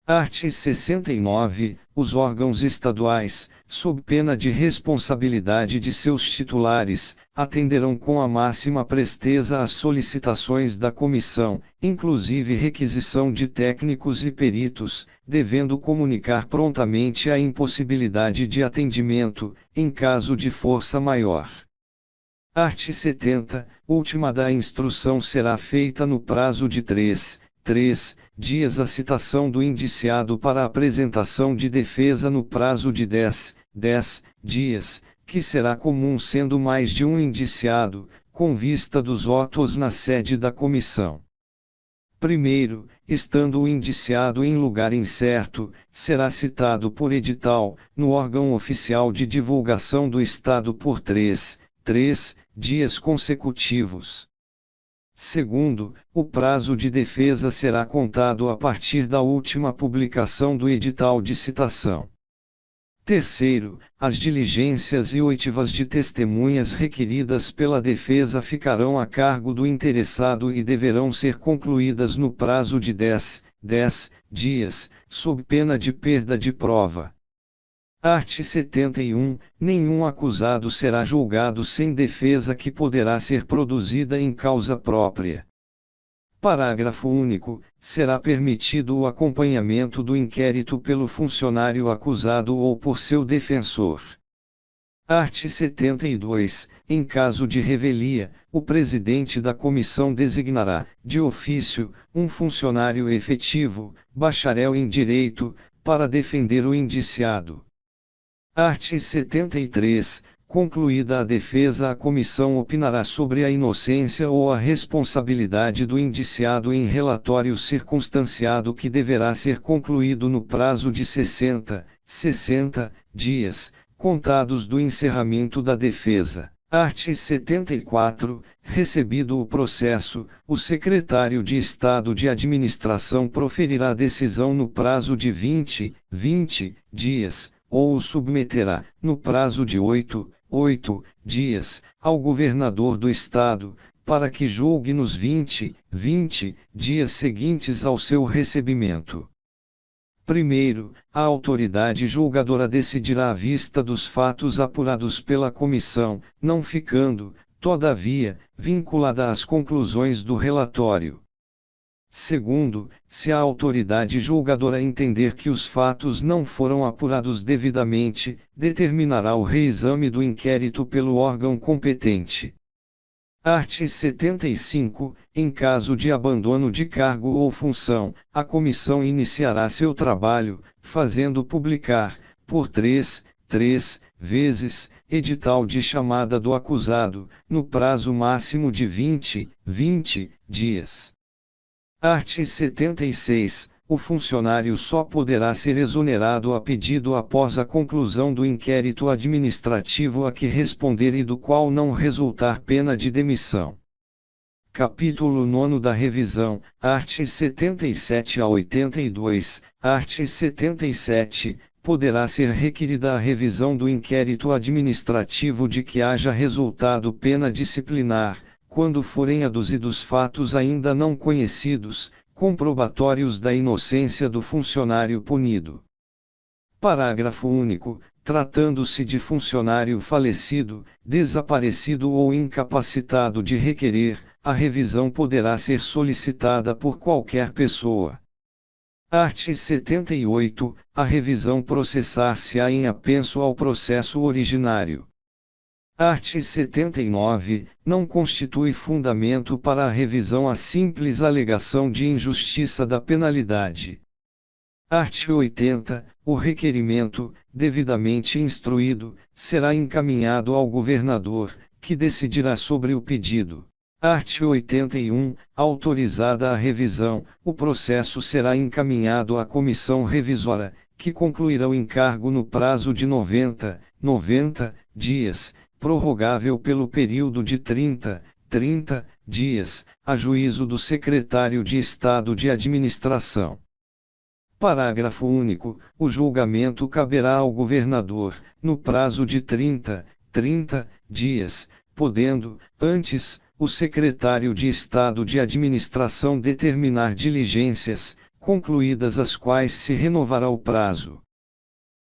Art. 69. Os órgãos estaduais, sob pena de responsabilidade de seus titulares, atenderão com a máxima presteza às solicitações da comissão, inclusive requisição de técnicos e peritos, devendo comunicar prontamente a impossibilidade de atendimento, em caso de força maior. Art. 70. Última da instrução será feita no prazo de 3 dias a citação do indiciado para apresentação de defesa no prazo de 10 dias, que será comum sendo mais de um indiciado, com vista dos autos na sede da comissão. Primeiro, estando o indiciado em lugar incerto, será citado por edital, no órgão oficial de divulgação do Estado por 3 dias consecutivos. Segundo, o prazo de defesa será contado a partir da última publicação do edital de citação. Terceiro, as diligências e oitivas de testemunhas requeridas pela defesa ficarão a cargo do interessado e deverão ser concluídas no prazo de 10 dias, sob pena de perda de prova. Art. 71. Nenhum acusado será julgado sem defesa que poderá ser produzida em causa própria. Parágrafo único. Será permitido o acompanhamento do inquérito pelo funcionário acusado ou por seu defensor. Art. 72. Em caso de revelia, o presidente da comissão designará, de ofício, um funcionário efetivo, bacharel em direito, para defender o indiciado. Art. 73. Concluída a defesa, a comissão opinará sobre a inocência ou a responsabilidade do indiciado em relatório circunstanciado que deverá ser concluído no prazo de 60 dias, contados do encerramento da defesa. Art. 74. Recebido o processo, o secretário de Estado de Administração proferirá a decisão no prazo de 20 dias, ou o submeterá, no prazo de 8 dias, ao governador do Estado, para que julgue nos 20 dias seguintes ao seu recebimento. Primeiro, a autoridade julgadora decidirá à vista dos fatos apurados pela comissão, não ficando, todavia, vinculada às conclusões do relatório. Segundo, se a autoridade julgadora entender que os fatos não foram apurados devidamente, determinará o reexame do inquérito pelo órgão competente. Art. 75. Em caso de abandono de cargo ou função, a comissão iniciará seu trabalho, fazendo publicar, por três vezes, edital de chamada do acusado, no prazo máximo de 20 dias. Art. 76. O funcionário só poderá ser exonerado a pedido após a conclusão do inquérito administrativo a que responder e do qual não resultar pena de demissão. Capítulo 9 da revisão, art. 77 a 82, art. 77. Poderá ser requerida a revisão do inquérito administrativo de que haja resultado pena disciplinar, quando forem aduzidos fatos ainda não conhecidos, comprobatórios da inocência do funcionário punido. Parágrafo único. Tratando-se de funcionário falecido, desaparecido ou incapacitado de requerer, a revisão poderá ser solicitada por qualquer pessoa. Art. 78. A revisão processar-se-á em apenso ao processo originário. Art. 79. Não constitui fundamento para a revisão a simples alegação de injustiça da penalidade. Art. 80. O requerimento, devidamente instruído, será encaminhado ao governador, que decidirá sobre o pedido. Art. 81. Autorizada a revisão, o processo será encaminhado à comissão revisora, que concluirá o encargo no prazo de 90 dias, prorrogável pelo período de 30 dias, a juízo do Secretário de Estado de Administração. Parágrafo único. O julgamento caberá ao governador, no prazo de 30 dias, podendo, antes, o Secretário de Estado de Administração determinar diligências, concluídas as quais se renovará o prazo.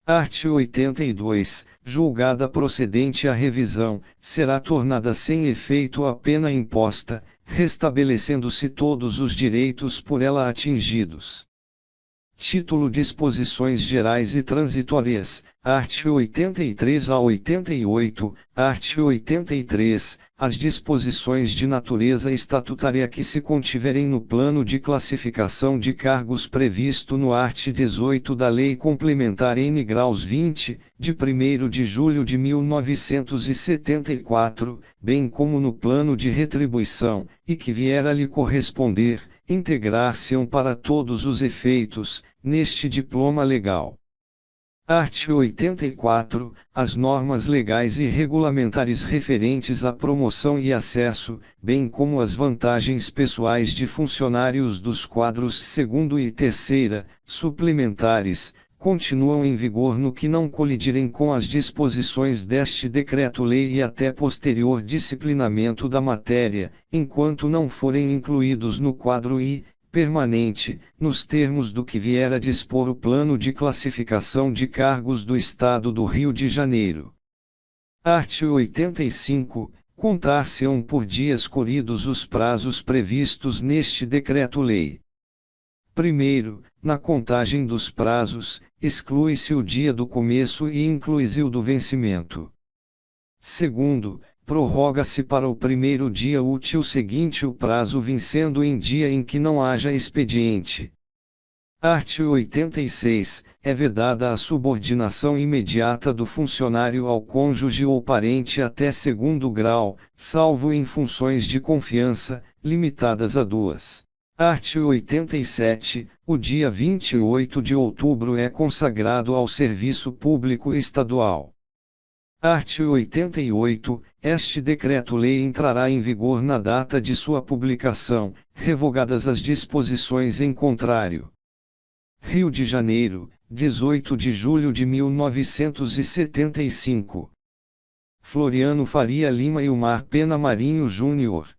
Art. 82. Julgada procedente a revisão, será tornada sem efeito a pena imposta, restabelecendo-se todos os direitos por ela atingidos. Título: Disposições Gerais e Transitórias, art. 83 a 88, art. 83. As disposições de natureza estatutária que se contiverem no plano de classificação de cargos previsto no art. 18 da Lei Complementar N. Graus 20, de 1º de julho de 1974, bem como no plano de retribuição, e que vier a lhe corresponder, integrar-se-ão para todos os efeitos, neste diploma legal. Art. 84. As normas legais e regulamentares referentes à promoção e acesso, bem como as vantagens pessoais de funcionários dos quadros 2º e 3º, suplementares, continuam em vigor no que não colidirem com as disposições deste Decreto-Lei e até posterior disciplinamento da matéria, enquanto não forem incluídos no quadro I, permanente, nos termos do que vier a dispor o Plano de Classificação de Cargos do Estado do Rio de Janeiro. Art. 85. Contar-se-ão por dias corridos os prazos previstos neste Decreto-Lei. Primeiro, na contagem dos prazos, exclui-se o dia do começo e inclui-se o do vencimento. Segundo, prorroga-se para o primeiro dia útil seguinte o prazo vencendo em dia em que não haja expediente. Art. 86. É vedada a subordinação imediata do funcionário ao cônjuge ou parente até segundo grau, salvo em funções de confiança, limitadas a 2. Art. 87. O dia 28 de outubro é consagrado ao serviço público estadual. Art. 88. Este decreto-lei entrará em vigor na data de sua publicação, revogadas as disposições em contrário. Rio de Janeiro, 18 de julho de 1975. Floriano Faria Lima e Umar Pena Marinho Júnior.